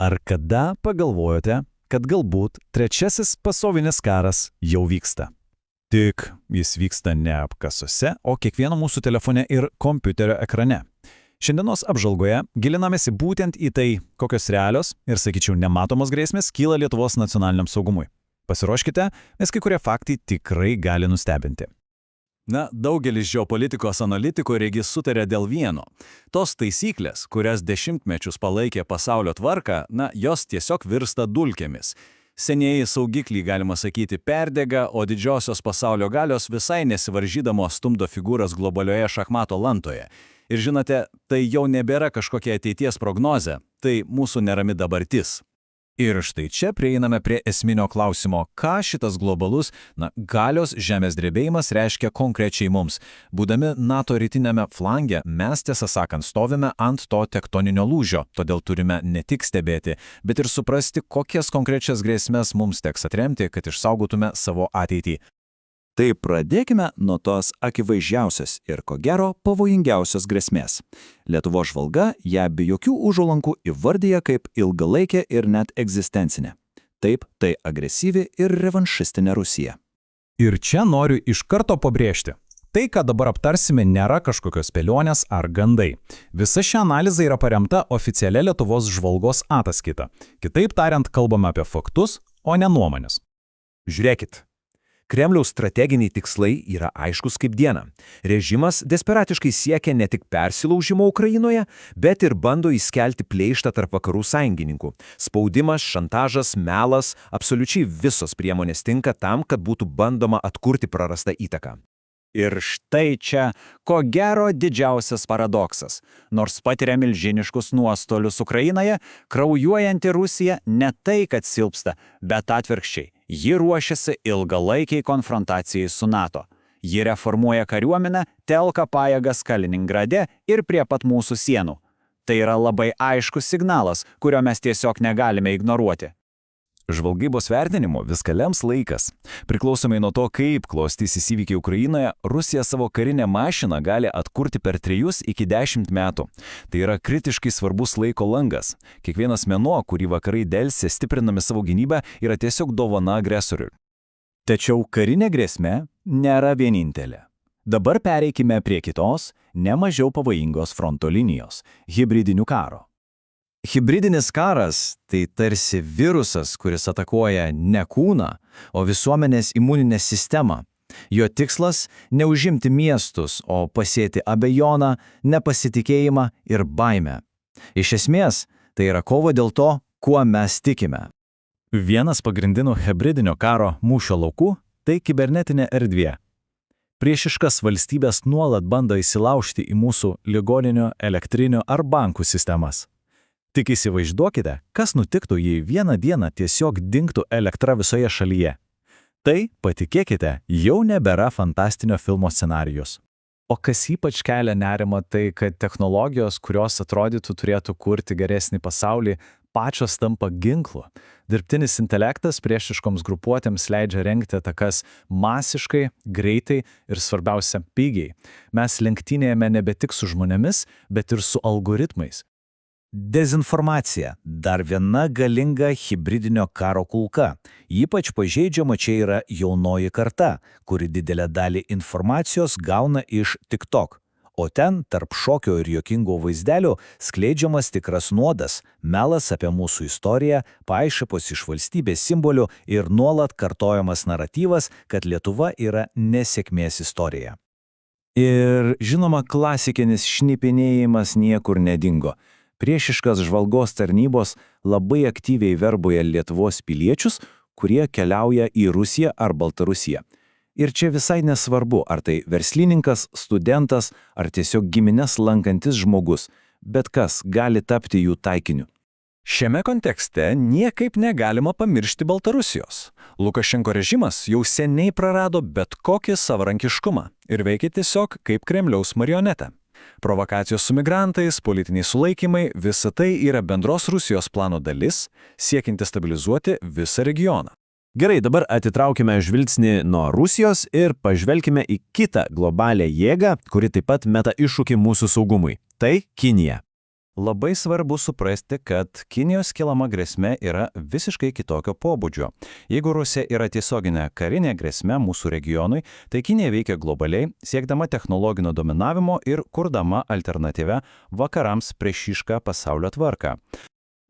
Ar kada pagalvojote, kad galbūt trečiasis pasaulinis karas jau vyksta? Tik jis vyksta ne apkasuose, o kiekvieno mūsų telefone ir kompiuterio ekrane. Šiandienos apžvalgoje gilinamės būtent į tai, kokios realios ir, sakyčiau, nematomos grėsmės kyla Lietuvos nacionaliniam saugumui. Pasiruoškite, nes kai kurie faktai tikrai gali nustebinti. Daugelis geopolitikos analitikų regis sutarė dėl vieno. Tos taisyklės, kurias dešimtmečius palaikė pasaulio tvarką, jos tiesiog virsta dulkėmis. Senieji saugikliai, galima sakyti, perdega, o didžiosios pasaulio galios visai nesivaržydamos stumdo figūras globalioje šachmato lantoje. Ir žinote, tai jau nebėra kažkokia ateities prognozė, tai mūsų nerami dabartis. Ir štai čia prieiname prie esminio klausimo, ką šitas globalus, galios žemės drebėjimas reiškia konkrečiai mums. Būdami NATO rytinėme flange, mes tiesą sakant stovime ant to tektoninio lūžio, todėl turime ne tik stebėti, bet ir suprasti, kokias konkrečias grėsmes mums teks atremti, kad išsaugotume savo ateitį. Tai pradėkime nuo tos akivaizdžiausios ir, ko gero, pavojingiausios grėsmės. Lietuvos žvalga ją be jokių užuolankų įvardyja kaip ilgalaikę ir net egzistencinę. Taip, tai agresyvi ir revanšistinė Rusija. Ir čia noriu iš karto pabrėžti. Tai, ką dabar aptarsime, nėra kažkokios spėlionės ar gandai. Visa ši analizė yra paremta oficialia Lietuvos žvalgos ataskaita. Kitaip tariant, kalbame apie faktus, o ne nuomonės. Žiūrėkit. Kremliaus strateginiai tikslai yra aiškus kaip diena. Režimas desperatiškai siekia ne tik persilaužimo Ukrainoje, bet ir bando įskelti pleištą tarp vakarų sąjungininkų. Spaudimas, šantažas, melas, absoliučiai visos priemonės tinka tam, kad būtų bandoma atkurti prarastą įtaką. Ir štai čia, ko gero, didžiausias paradoksas. Nors patiria milžiniškus nuostolius Ukrainoje, kraujuojanti Rusija ne tai, kad silpsta, bet atvirkščiai. Ji ruošiasi ilgalaikiai konfrontacijai su NATO. Ji reformuoja kariuomenę, telka pajėgas Kaliningrade ir prie pat mūsų sienų. Tai yra labai aiškus signalas, kurio mes tiesiog negalime ignoruoti. Žvalgybos vertinimo viską lems laikas. Priklausomai nuo to, kaip klostysis įvykiai Ukrainoje, Rusija savo karinę mašiną gali atkurti per 3 iki 10 metų. Tai yra kritiškai svarbus laiko langas. Kiekvienas mėnuo, kurį vakarai delsė stiprinami savo gynybą, yra tiesiog dovana agresoriui. Tačiau karinė grėsmė nėra vienintelė. Dabar pereikime prie kitos, nemažiau pavojingos fronto linijos – hibridinių karo. Hibridinis karas – tai tarsi virusas, kuris atakuoja ne kūną, o visuomenės imuninę sistemą. Jo tikslas – neužimti miestus, o pasėti abejoną, nepasitikėjimą ir baimę. Iš esmės, tai yra kova dėl to, kuo mes tikime. Vienas pagrindinių hibridinio karo mūšio laukų – tai kibernetinė erdvė. Priešiškas valstybės nuolat bando įsilaužti į mūsų ligoninių, elektrinių ar bankų sistemas. Tik įsivaizduokite, kas nutiktų, jei vieną dieną tiesiog dingtų elektra visoje šalyje. Tai, patikėkite, jau nebėra fantastinio filmo scenarijus. O kas ypač kelia nerimą, tai kad technologijos, kurios atrodytų turėtų kurti geresnį pasaulį, pačios tampa ginklu. Dirbtinis intelektas priešiškoms grupuotėms leidžia rengti atakas masiškai, greitai ir svarbiausia pigiai. Mes lenktynėjame nebe tik su žmonėmis, bet ir su algoritmais. Dezinformacija – dar viena galinga hibridinio karo kulka. Ypač pažeidžiama čia yra jaunoji karta, kuri didelę dalį informacijos gauna iš TikTok. O ten, tarp šokio ir juokingo vaizdelio, skleidžiamas tikras nuodas, melas apie mūsų istoriją, paaiškos iš valstybės simbolių ir nuolat kartojamas naratyvas, kad Lietuva yra nesėkmės istorija. Ir, žinoma, klasikinis šnipinėjimas niekur nedingo. Priešiškas žvalgos tarnybos labai aktyviai verbuoja Lietuvos piliečius, kurie keliauja į Rusiją ar Baltarusiją. Ir čia visai nesvarbu, ar tai verslininkas, studentas, ar tiesiog gimines lankantis žmogus, bet kas gali tapti jų taikiniu. Šiame kontekste niekaip negalima pamiršti Baltarusijos. Lukašenko režimas jau seniai prarado bet kokį savarankiškumą ir veikia tiesiog kaip Kremliaus marionetė. Provokacijos su migrantais, politiniai sulaikymai – visa tai yra bendros Rusijos plano dalis, siekianti stabilizuoti visą regioną. Gerai, dabar atitraukime žvilgsnį nuo Rusijos ir pažvelkime į kitą globalią jėgą, kuri taip pat meta iššūkį mūsų saugumui – tai Kinija. Labai svarbu suprasti, kad Kinijos keliama grėsmė yra visiškai kitokio pobūdžio. Jeigu Rusija yra tiesioginė karinė grėsmė mūsų regionui, tai Kinija veikia globaliai, siekdama technologinio dominavimo ir kurdama alternatyvę vakarams priešišką pasaulio tvarką.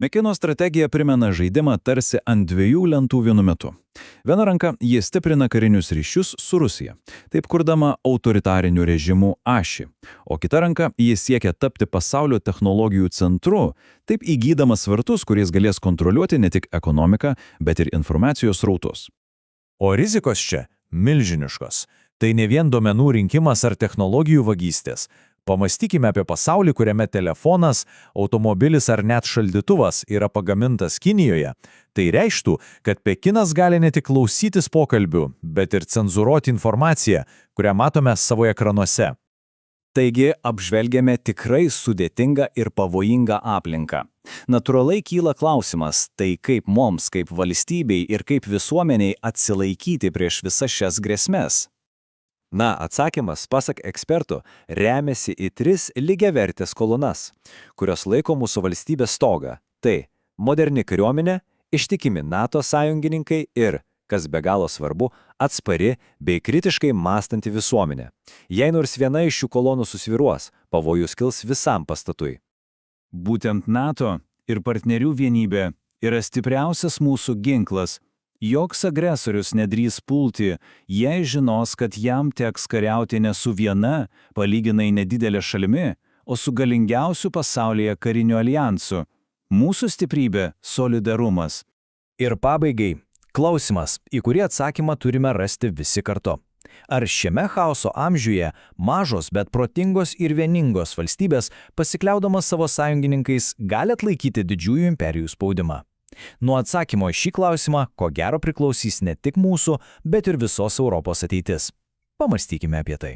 Pekino strategija primena žaidimą tarsi ant dviejų lentų vienu metu. Viena ranka jie stiprina karinius ryšius su Rusija, taip kurdama autoritarinių režimų ašį, o kita ranka jie siekia tapti pasaulio technologijų centru, taip įgydama svertus, kuriais galės kontroliuoti ne tik ekonomiką, bet ir informacijos srautus. O rizikos čia milžiniškos. Tai ne vien duomenų rinkimas ar technologijų vagystės. Pamastykime apie pasaulį, kuriame telefonas, automobilis ar net šaldytuvas yra pagamintas Kinijoje. Tai reikštų, kad Pekinas gali ne tik klausytis pokalbių, bet ir cenzūruoti informaciją, kurią matome savo ekranuose. Taigi apžvelgėme tikrai sudėtingą ir pavojingą aplinką. Natūraliai kyla klausimas, tai kaip mums, kaip valstybei ir kaip visuomeniai atsilaikyti prieš visas šias grėsmes? Na, atsakymas, pasak ekspertų, remiasi į 3 lygiavertės kolonas, kurios laiko mūsų valstybės stogą. Tai moderni kariuomenė, ištikimi NATO sąjungininkai ir, kas be galo svarbu, atspari bei kritiškai mąstanti visuomenė. Jei nors viena iš šių kolonų susvyruos, pavojus kils visam pastatui. Būtent NATO ir partnerių vienybė yra stipriausias mūsų ginklas. Joks agresorius nedrįs pulti, jei žinos, kad jam teks kariauti ne su viena, palyginai nedidelė šalimi, o su galingiausiu pasaulyje kariniu alijansu. Mūsų stiprybė – solidarumas. Ir pabaigai, klausimas, į kurį atsakymą turime rasti visi kartu. Ar šiame chaoso amžiuje mažos, bet protingos ir vieningos valstybės, pasikliaudamas savo sąjungininkais, gali atlaikyti didžiųjų imperijų spaudimą? Nuo atsakymo į šį klausimą, ko gero priklausys ne tik mūsų, bet ir visos Europos ateitis. Pamąstykime apie tai.